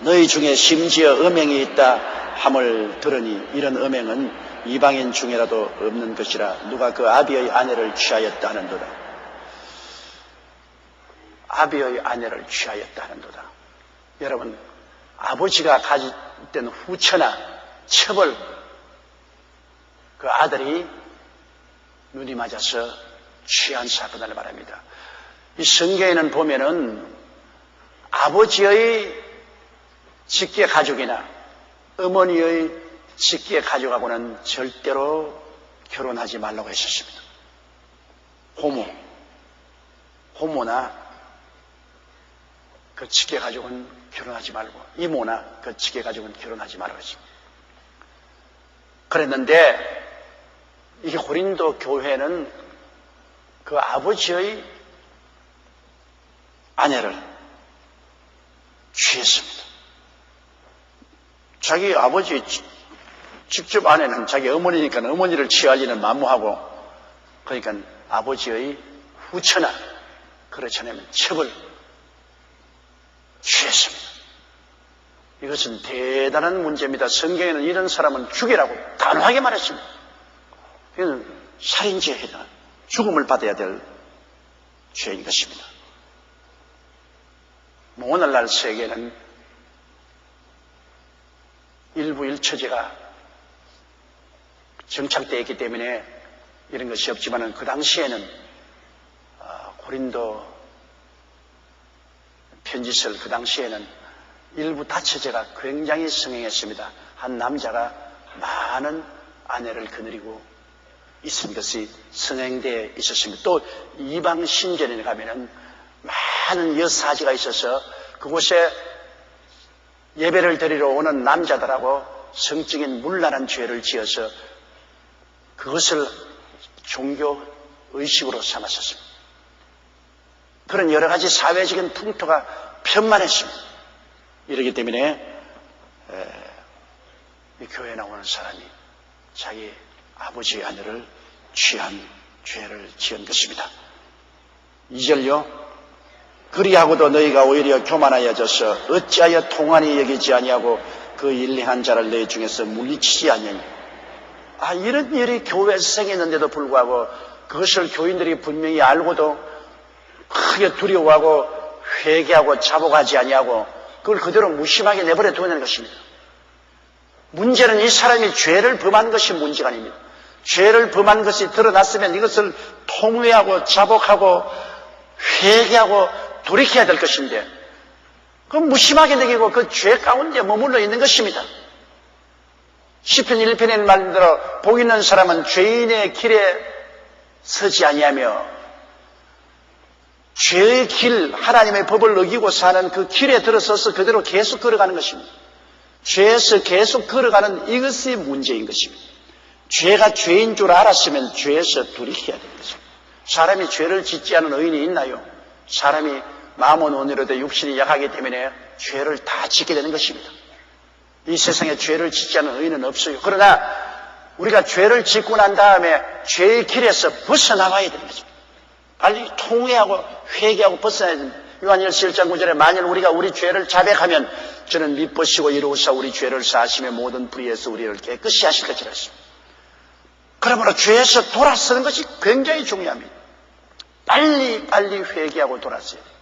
너희 중에 심지어 음행이 있다 함을 들으니 이런 음행은 이방인 중에라도 없는 것이라. 누가 그 아비의 아내를 취하였다 하는도다. 아비의 아내를 취하였다 하는도다. 여러분, 아버지가 가졌던 후처나 첩을 그 아들이 눈이 맞아서 취한 사건을 말합니다. 이 성경에는 보면은 아버지의 직계 가족이나 어머니의 직계 가족하고는 절대로 결혼하지 말라고 했었습니다. 호모나 그 직계 가족은 결혼하지 말고, 이모나 그 직계 가족은 결혼하지 말라고 했습니다. 그랬는데 이 고린도 교회는 그 아버지의 아내를 취했습니다. 자기 아버지 직접 아내는 자기 어머니니까 어머니를 취할 리는 만무하고, 그러니까 아버지의 후처나 그렇지 않으면 첩을 취했습니다. 이것은 대단한 문제입니다. 성경에는 이런 사람은 죽이라고 단호하게 말했습니다. 이건 살인죄에 해당한 죽음을 받아야 될 죄인 것입니다. 오늘날 세계는 일부 일처제가 정착되어 있기 때문에 이런 것이 없지만 그 당시에는 고린도 편지설 그 당시에는 일부 다처제가 굉장히 성행했습니다. 한 남자가 많은 아내를 거느리고 있은 것이 성행되어 있었습니다. 또 이방 신전에 가면은 많은 여사지가 있어서 그곳에 예배를 드리러 오는 남자들하고 성적인 문란한 죄를 지어서 그것을 종교 의식으로 삼았었습니다. 그런 여러 가지 사회적인 풍토가 편만했습니다. 이러기 때문에 이 교회에 나오는 사람이 자기 아버지의 아내를 취한 죄를 지은 것입니다. 2절요. 그리하고도 너희가 오히려 교만하여져서 어찌하여 통한이 여기지 아니하고 그 일리한 자를 너희 중에서 물리치지 아니하니. 이런 일이 교회에서 생겼는데도 불구하고 그것을 교인들이 분명히 알고도 크게 두려워하고 회개하고 자복하지 아니하고 그걸 그대로 무심하게 내버려 두는 것입니다. 문제는 이 사람이 죄를 범한 것이 문제가 아닙니다. 죄를 범한 것이 드러났으면 이것을 통회하고 자복하고 회개하고 돌이켜야 될 것인데 그건 무심하게 여기고 그 죄 가운데 머물러 있는 것입니다. 시편 1편의 말대로 복 있는 사람은 죄인의 길에 서지 아니하며 죄의 길, 하나님의 법을 어기고 사는 그 길에 들어서서 그대로 계속 걸어가는 것입니다. 죄에서 계속 걸어가는 이것이 문제인 것입니다. 죄가 죄인 줄 알았으면 죄에서 돌이켜야 되는 것입니다. 사람이 죄를 짓지 않은 의인이 있나요? 사람이 마음은 온유로도 육신이 약하기 때문에 죄를 다 짓게 되는 것입니다. 이 세상에 죄를 짓지 않은 의인은 없어요. 그러나 우리가 죄를 짓고 난 다음에 죄의 길에서 벗어나와야 되는 것입니다. 빨리 통회하고 회개하고 벗어나야 됩니다. 요한일서 1장 9절에 만일 우리가 우리 죄를 자백하면 저는 미쁘시고 이루사 우리 죄를 사하시며 모든 불의에서 우리를 깨끗이 하실 것이라 했습니다. 그러므로 죄에서 돌아서는 것이 굉장히 중요합니다. 빨리 회개하고 돌아서야 돼요.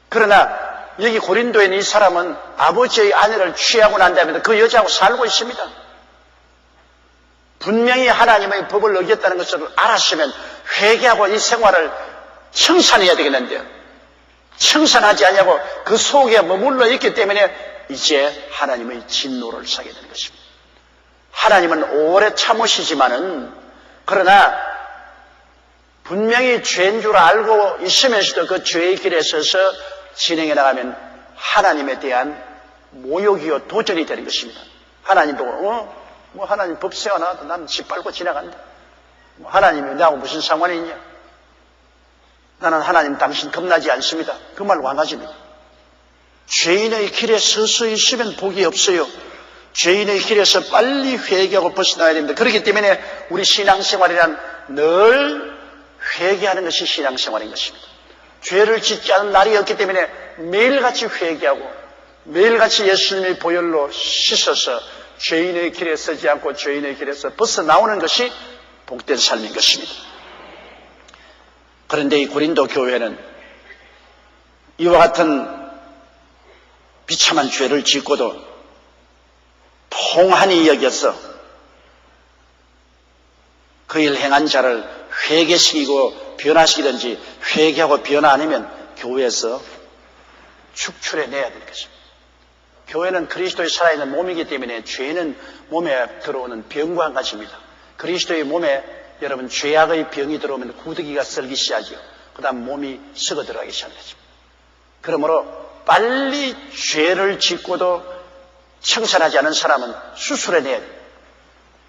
그러나 여기 고린도에 있는 이 사람은 아버지의 아내를 취하고 난 다음에 그 여자하고 살고 있습니다. 분명히 하나님의 법을 어겼다는 것을 알았으면 회개하고 이 생활을 청산해야 되겠는데요. 청산하지 않냐고 그 속에 머물러 있기 때문에 이제 하나님의 진노를 사게 되는 것입니다. 하나님은 오래 참으시지만은 그러나 분명히 죄인 줄 알고 있으면서도 그 죄의 길에 서서 진행해 나가면 하나님에 대한 모욕이요 도전이 되는 것입니다. 하나님 보고 하나님 법 세워놔도 난 짓밟고 지나간다. 하나님이 나하고 무슨 상관이 있냐? 나는 하나님 당신 겁나지 않습니다. 그 말 완가지입니다. 죄인의 길에 서서 있으면 복이 없어요. 죄인의 길에서 빨리 회개하고 벗어나야 됩니다. 그렇기 때문에 우리 신앙생활이란 늘 회개하는 것이 신앙생활인 것입니다. 죄를 짓지 않은 날이 없기 때문에 매일같이 회개하고 매일같이 예수님의 보혈로 씻어서 죄인의 길에 서지 않고 죄인의 길에서 벗어나오는 것이 복된 삶인 것입니다. 그런데 이 고린도 교회는 이와 같은 비참한 죄를 짓고도 통한히 여겨서 그 일 행한 자를 회개시키고 변화시키든지 회개하고 변화 아니면 교회에서 축출해내야 될 것입니다. 교회는 그리스도의 살아있는 몸이기 때문에 죄는 몸에 들어오는 병과 같습니다. 그리스도의 몸에 여러분 죄악의 병이 들어오면 구더기가 썰기 시작하죠. 그 다음 몸이 썩어 들어가기 시작하죠. 그러므로 빨리 죄를 짓고도 청산하지 않은 사람은 수술해내야 돼요.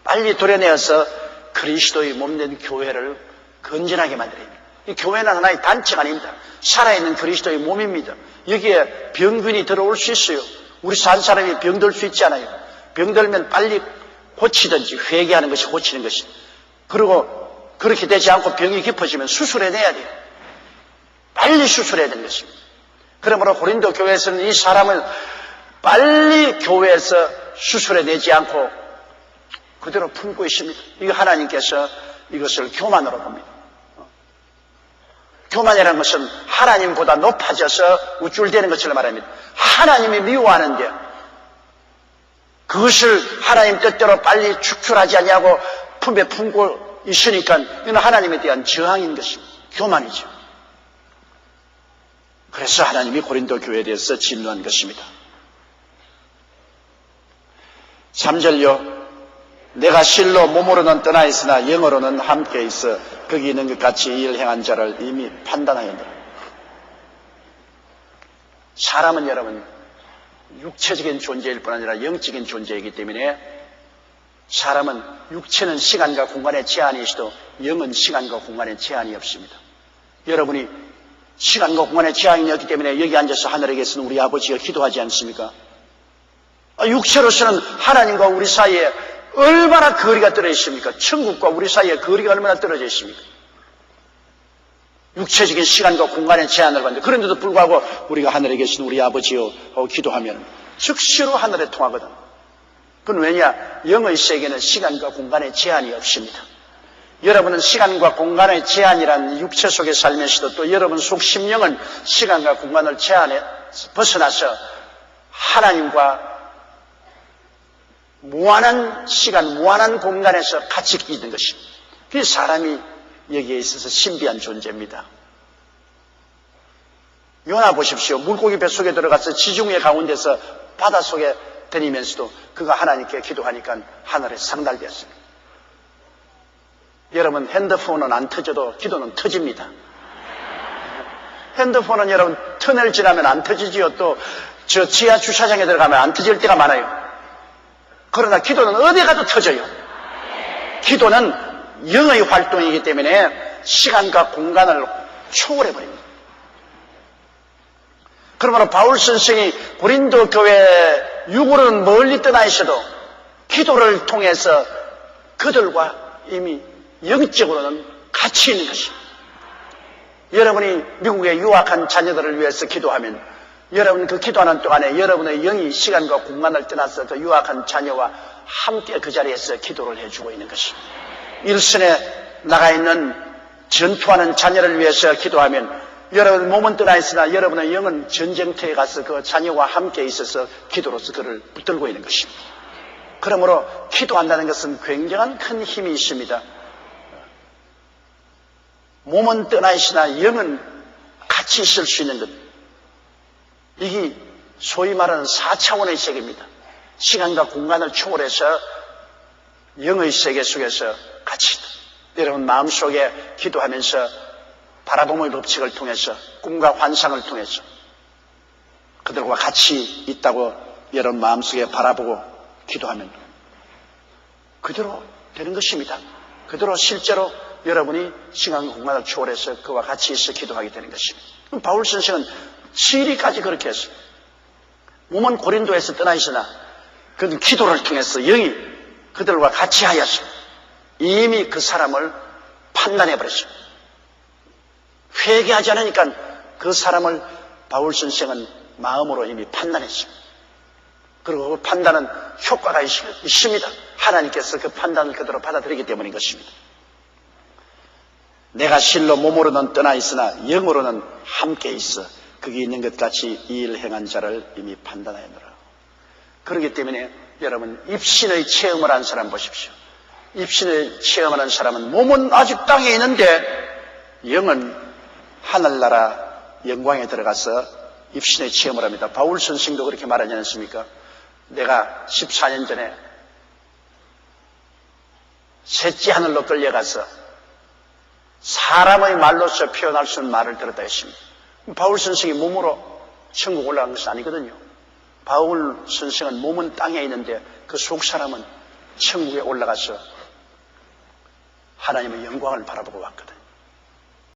빨리 도려내어서 그리스도의 몸된 교회를 건전하게 만들어야 됩니다. 이 교회는 하나의 단체가 아닙니다. 살아있는 그리스도의 몸입니다. 여기에 병균이 들어올 수 있어요. 우리 산 사람이 병들 수 있지 않아요. 병들면 빨리 고치든지 회개하는 것이 고치는 것이. 그리고 그렇게 되지 않고 병이 깊어지면 수술해내야 돼요. 빨리 수술해야 되는 것입니다. 그러므로 고린도 교회에서는 이 사람을 빨리 교회에서 수술해내지 않고 그대로 품고 있습니다. 이거 하나님께서 이것을 교만으로 봅니다. 교만이라는 것은 하나님보다 높아져서 우쭐대는 것을 말합니다. 하나님이 미워하는데 그것을 하나님 뜻대로 빨리 축출하지 않냐고 품에 품고 있으니까 이건 하나님에 대한 저항인 것입니다. 교만이죠. 그래서 하나님이 고린도 교회에 대해서 진노한 것입니다. 3절요. 내가 실로 몸으로는 떠나 있으나 영으로는 함께 있어 거기 있는 것 같이 일 행한 자를 이미 판단하였노라. 사람은 여러분 육체적인 존재일 뿐 아니라 영적인 존재이기 때문에 사람은 육체는 시간과 공간의 제한이 있어도 영은 시간과 공간의 제한이 없습니다. 여러분이 시간과 공간의 제한이 없기 때문에 여기 앉아서 하늘에 계신 우리 아버지가 기도하지 않습니까? 육체로서는 하나님과 우리 사이에 얼마나 거리가 떨어져 있습니까? 천국과 우리 사이에 거리가 얼마나 떨어져 있습니까? 육체적인 시간과 공간의 제한을 받는데 그런데도 불구하고 우리가 하늘에 계신 우리 아버지요 하고 기도하면 즉시로 하늘에 통하거든. 그건 왜냐? 영의 세계는 시간과 공간의 제한이 없습니다. 여러분은 시간과 공간의 제한이란 육체 속에 살면서도 또 여러분 속 심령은 시간과 공간을 제한에 벗어나서 하나님과 무한한 시간, 무한한 공간에서 같이 있는 것입니다. 그 사람이 여기에 있어서 신비한 존재입니다. 요나 보십시오. 물고기 뱃속에 들어가서 지중해 가운데서 바닷속에 다니면서도 그가 하나님께 기도하니까 하늘에 상달되었습니다. 여러분 핸드폰은 안 터져도 기도는 터집니다. 핸드폰은 여러분 터널 지나면 안 터지지요. 또 저 지하 주차장에 들어가면 안 터질 때가 많아요. 그러나 기도는 어디 가도 터져요. 기도는 영의 활동이기 때문에 시간과 공간을 초월해버립니다. 그러므로 바울 선생이 고린도 교회 육으로는 멀리 떠나 있어도 기도를 통해서 그들과 이미 영적으로는 같이 있는 것입니다. 여러분이 미국에 유학한 자녀들을 위해서 기도하면 여러분 그 기도하는 동안에 여러분의 영이 시간과 공간을 떠나서 그 유학한 자녀와 함께 그 자리에서 기도를 해주고 있는 것입니다. 일선에 나가 있는 전투하는 자녀를 위해서 기도하면 여러분 몸은 떠나 있으나 여러분의 영은 전쟁터에 가서 그 자녀와 함께 있어서 기도로서 그를 붙들고 있는 것입니다. 그러므로 기도한다는 것은 굉장한 큰 힘이 있습니다. 몸은 떠나 있으나 영은 같이 있을 수 있는 것. 이게 소위 말하는 4차원의 세계입니다. 시간과 공간을 초월해서 영의 세계 속에서 같이 있다. 여러분 마음속에 기도하면서 바라봄의 법칙을 통해서 꿈과 환상을 통해서 그들과 같이 있다고 여러분 마음속에 바라보고 기도하면 그대로 되는 것입니다. 그대로 실제로 여러분이 시간과 공간을 초월해서 그와 같이 있어 기도하게 되는 것입니다. 그럼 바울 선생은 시리까지 그렇게 했어요. 몸은 고린도에서 떠나 있으나 그는 기도를 통해서 영이 그들과 같이 하였어요. 이미 그 사람을 판단해버렸어요. 회개하지 않으니까 그 사람을 바울 선생은 마음으로 이미 판단했어요. 그리고 그 판단은 효과가 있습니다. 하나님께서 그 판단을 그대로 받아들이기 때문인 것입니다. 내가 실로 몸으로는 떠나 있으나 영으로는 함께 있어 그게 있는 것 같이 이 일을 행한 자를 이미 판단하였노라. 그렇기 때문에 여러분 입신의 체험을 한 사람 보십시오. 입신의 체험을 한 사람은 몸은 아직 땅에 있는데 영은 하늘나라 영광에 들어가서 입신의 체험을 합니다. 바울 선생도 그렇게 말하지 않습니까? 내가 14년 전에 셋째 하늘로 끌려가서 사람의 말로서 표현할 수 없는 말을 들었다 했습니다. 바울 선생이 몸으로 천국 올라간 것은 아니거든요. 바울 선생은 몸은 땅에 있는데 그 속 사람은 천국에 올라가서 하나님의 영광을 바라보고 왔거든요.